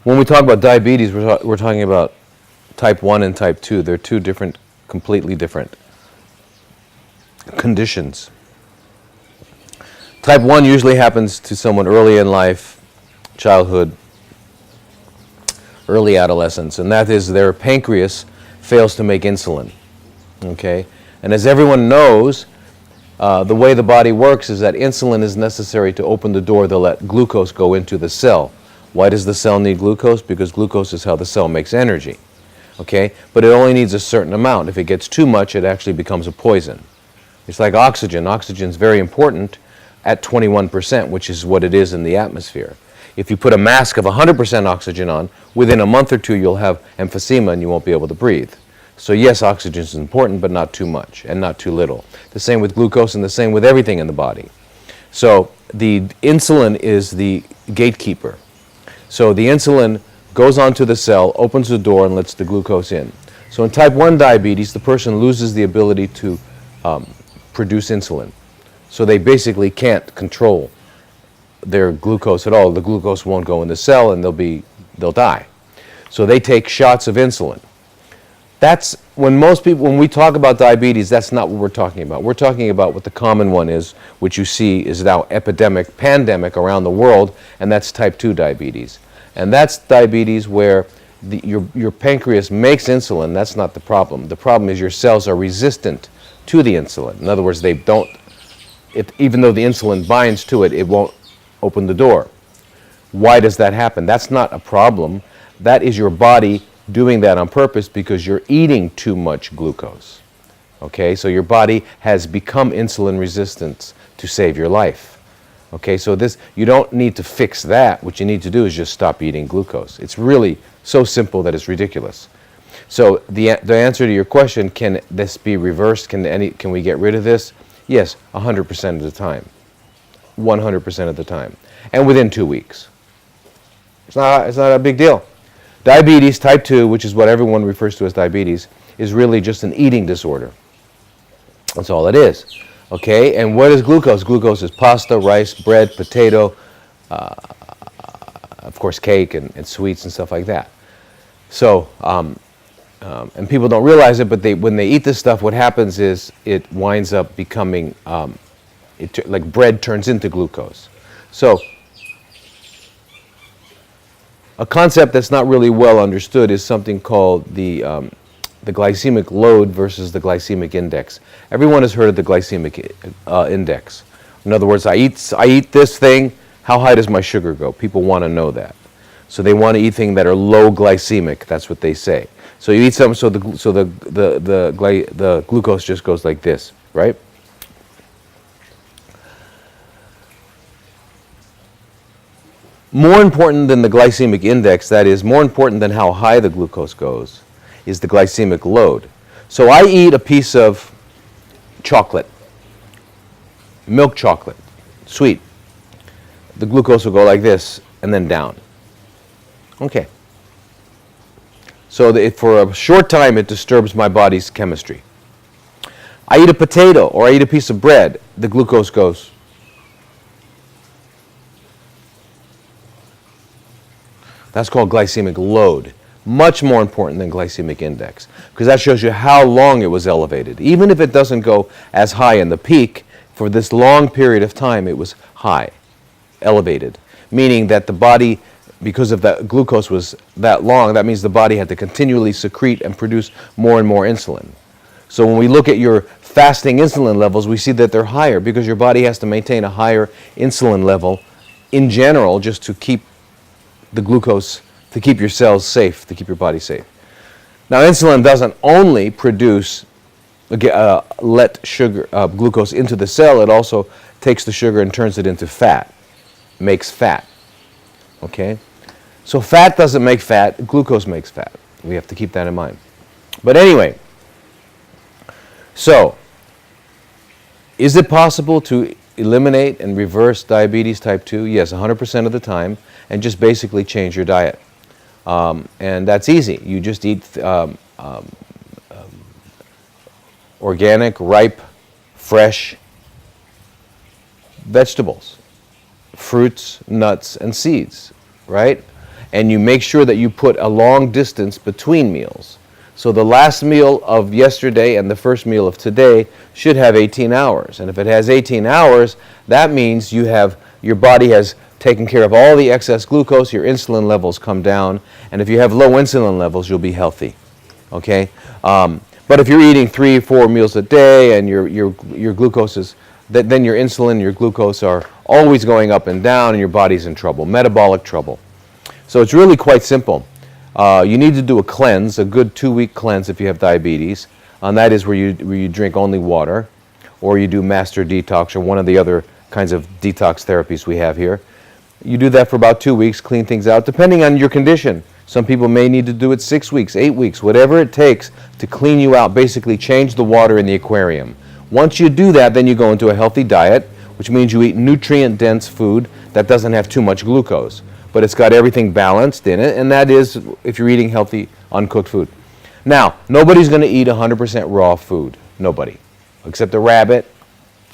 When we talk about diabetes, we're talking about type 1 and type 2. They're two different, completely different conditions. Type 1 usually happens to someone early in life, childhood, early adolescence, and that is their pancreas fails to make insulin. Okay? And as everyone knows, the way the body works is that insulin is necessary to open the door to let glucose go into the cell. Why does the cell need glucose? Because glucose is how the cell makes energy. Okay? But it only needs a certain amount. If it gets too much, it actually becomes a poison. It's like oxygen. Oxygen is very important at 21%, which is what it is in the atmosphere. If you put a mask of 100% oxygen on, within a month or two you'll have emphysema and you won't be able to breathe. So yes, oxygen is important, but not too much and not too little. The same with glucose and the same with everything in the body. So the insulin is the gatekeeper. So the insulin goes onto the cell, opens the door, and lets the glucose in. So in type 1 diabetes, the person loses the ability to produce insulin. So they basically can't control their glucose at all. The glucose won't go in the cell and they'll die. So they take shots of insulin. That's when we talk about diabetes, that's not what we're talking about. We're talking about what the common one is, which you see is now pandemic around the world, and that's type 2 diabetes. And that's diabetes where your pancreas makes insulin. That's not the problem. The problem is your cells are resistant to the insulin. In other words, even though the insulin binds to it, it won't open the door. Why does that happen? That's not a problem. That is your body doing that on purpose because you're eating too much glucose. Okay, so your body has become insulin resistant to save your life. Okay, so you don't need to fix that. What you need to do is just stop eating glucose. It's really so simple that it's ridiculous. So the answer to your question, can this be reversed? Can we get rid of this? Yes, 100% of the time. 100% of the time. And within 2 weeks. It's not a big deal. Diabetes type 2, which is what everyone refers to as diabetes, is really just an eating disorder. That's all it is. Okay, and what is glucose? Glucose is pasta, rice, bread, potato, of course cake and sweets and stuff like that. So, and people don't realize it, but when they eat this stuff, what happens is it winds up becoming, like bread turns into glucose. So, a concept that's not really well understood is something called the glycemic load versus the glycemic index. Everyone has heard of the glycemic index. In other words, I eat this thing, how high does my sugar go? People want to know that. So they want to eat things that are low glycemic, that's what they say. So you eat something so the glucose just goes like this, right? More important than the glycemic index, that is, more important than how high the glucose goes, is the glycemic load. So I eat a piece of chocolate, milk chocolate, sweet. The glucose will go like this and then down. Okay. So for a short time it disturbs my body's chemistry. I eat a potato or I eat a piece of bread, the glucose goes. That's called glycemic load. Much more important than glycemic index, because that shows you how long it was elevated. Even if it doesn't go as high in the peak, for this long period of time it was high, elevated, meaning that the body, because of that glucose was that long, that means the body had to continually secrete and produce more and more insulin. So when we look at your fasting insulin levels, we see that they're higher because your body has to maintain a higher insulin level in general just to keep the glucose, to keep your cells safe, to keep your body safe. Now insulin doesn't only produce, let glucose into the cell, it also takes the sugar and turns it into fat, makes fat. Okay? So fat doesn't make fat, glucose makes fat. We have to keep that in mind. But anyway, so is it possible to eliminate and reverse diabetes type 2? Yes, 100% of the time, and just basically change your diet. And that's easy. You just eat organic, ripe, fresh vegetables, fruits, nuts, and seeds, right? and you make sure that you put a long distance between meals. So the last meal of yesterday and the first meal of today should have 18 hours. And if it has 18 hours, that means your body has taken care of all the excess glucose, your insulin levels come down, and if you have low insulin levels, you'll be healthy. Okay? But if you're eating 3 or 4 meals a day and your glucose is, then your insulin and your glucose are always going up and down and your body's in trouble, metabolic trouble. So it's really quite simple. You need to do a cleanse, a good 2-week cleanse if you have diabetes. And that is where you drink only water, or you do master detox, or one of the other kinds of detox therapies we have here. You do that for about 2 weeks, clean things out, depending on your condition. Some people may need to do it 6 weeks, 8 weeks, whatever it takes to clean you out, basically change the water in the aquarium. Once you do that, then you go into a healthy diet, which means you eat nutrient-dense food that doesn't have too much glucose, but it's got everything balanced in it, and that is if you're eating healthy, uncooked food. Now, nobody's going to eat 100% raw food. Nobody. Except a rabbit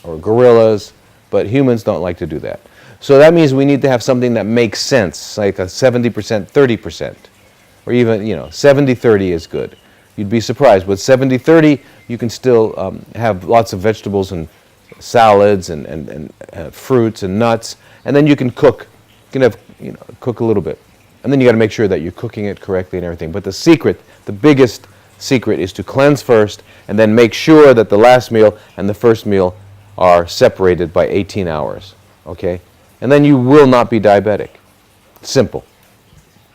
or gorillas, but humans don't like to do that. So that means we need to have something that makes sense, like a 70%, 30%, or even, 70-30 is good. You'd be surprised. With 70-30, you can still have lots of vegetables and salads and fruits and nuts, and then you can cook. You can have, cook a little bit. And then you got to make sure that you're cooking it correctly and everything. But the biggest secret is to cleanse first and then make sure that the last meal and the first meal are separated by 18 hours. Okay? And then you will not be diabetic. Simple.